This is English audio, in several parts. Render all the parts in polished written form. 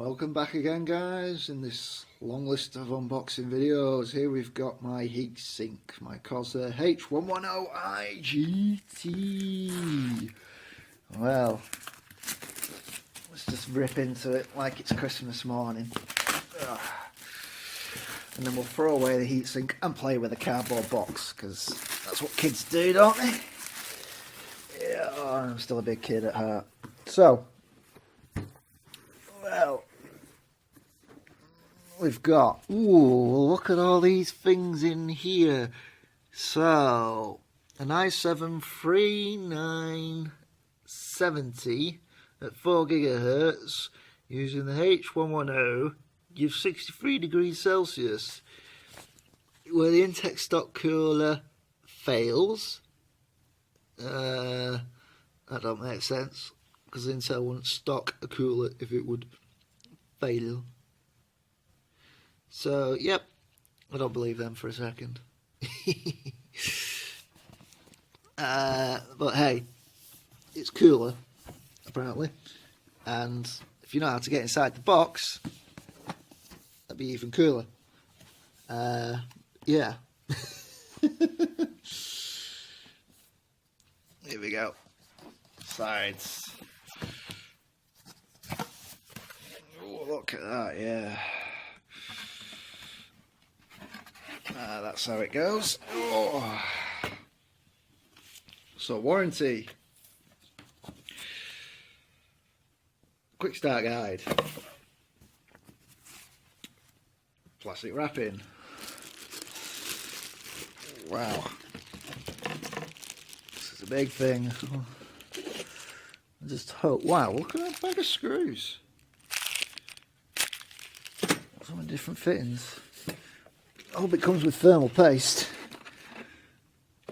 Welcome back again, guys. In this long list of unboxing videos, here we've got my heatsink, my Corsair H110i GT. Well, let's just rip into it like it's Christmas morning. And then we'll throw away the heatsink and play with a cardboard box, because that's what kids do, don't they? Yeah, I'm still a big kid at heart. So, well, we've got, look at all these things in here. So, an i7 3970 at 4 gigahertz using the H110 gives 63 degrees Celsius, where the Intech stock cooler fails. That don't make sense, because Intel wouldn't stock a cooler if it would fail. So, yep, I don't believe them for a second. But hey, it's cooler, apparently. And if you know how to get inside the box, that'd be even cooler. Yeah. Here we go. Sides. Oh, look at that, yeah. That's how it goes. Oh. So, warranty. Quick start guide. Plastic wrapping. Wow. This is a big thing. I just hope. Wow, look at that bag of screws. So many different fittings. I hope it comes with thermal paste.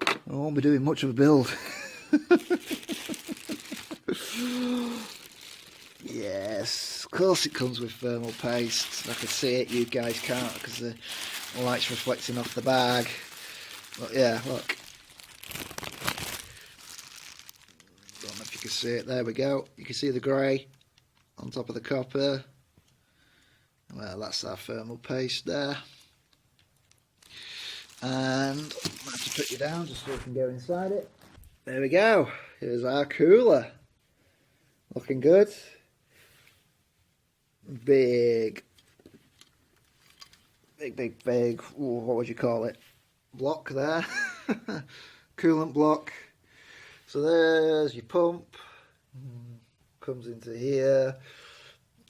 I won't be doing much of a build. Yes, of course it comes with thermal paste. I can see it, you guys can't because the light's reflecting off the bag. But yeah, look. Don't know if you can see it. There we go. You can see the grey on top of the copper. Well, that's our thermal paste there. And I have to put you down just so we can go inside it. There we go. Here's our cooler. Looking good. Big. Ooh, what would you call it? Block there. Coolant block. So there's your pump. Comes into here.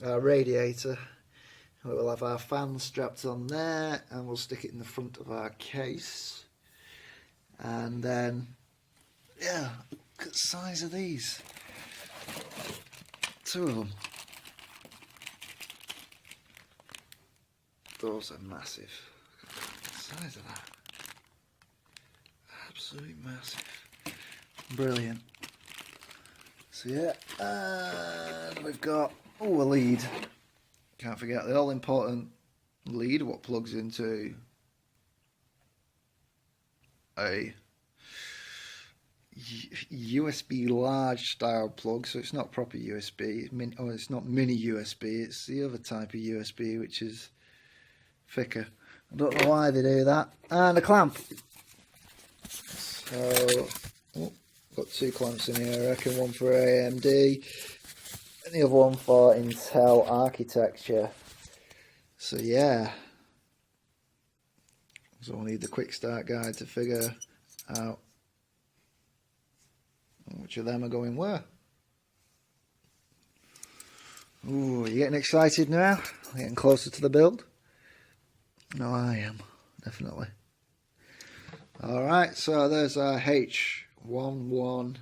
Our radiator. We'll have our fan strapped on there, and we'll stick it in the front of our case. And then, yeah, look at the size of these. 2 of them. Those are massive. Look at the size of that. Absolutely massive. Brilliant. So yeah, and we've got, a lead. Can't forget the all-important lead, what plugs into a USB large style plug, so it's not proper USB, it's not mini USB, it's the other type of USB which is thicker. I don't know why they do that. And a clamp. So, got 2 clamps in here, I reckon, one for AMD and the other one for Intel architecture. So yeah, so we'll need the quick start guide to figure out which of them are going where. Ooh, you getting excited now? Getting closer to the build? No, I am, definitely. Alright, so there's our H110i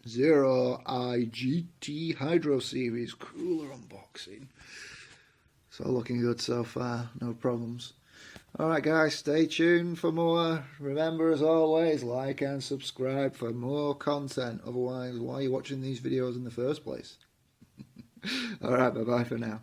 GT Hydro Series cooler unboxing. So looking good so far, no problems. Alright guys, stay tuned for more. Remember, as always, like and subscribe for more content. Otherwise, why are you watching these videos in the first place? Alright, bye bye for now.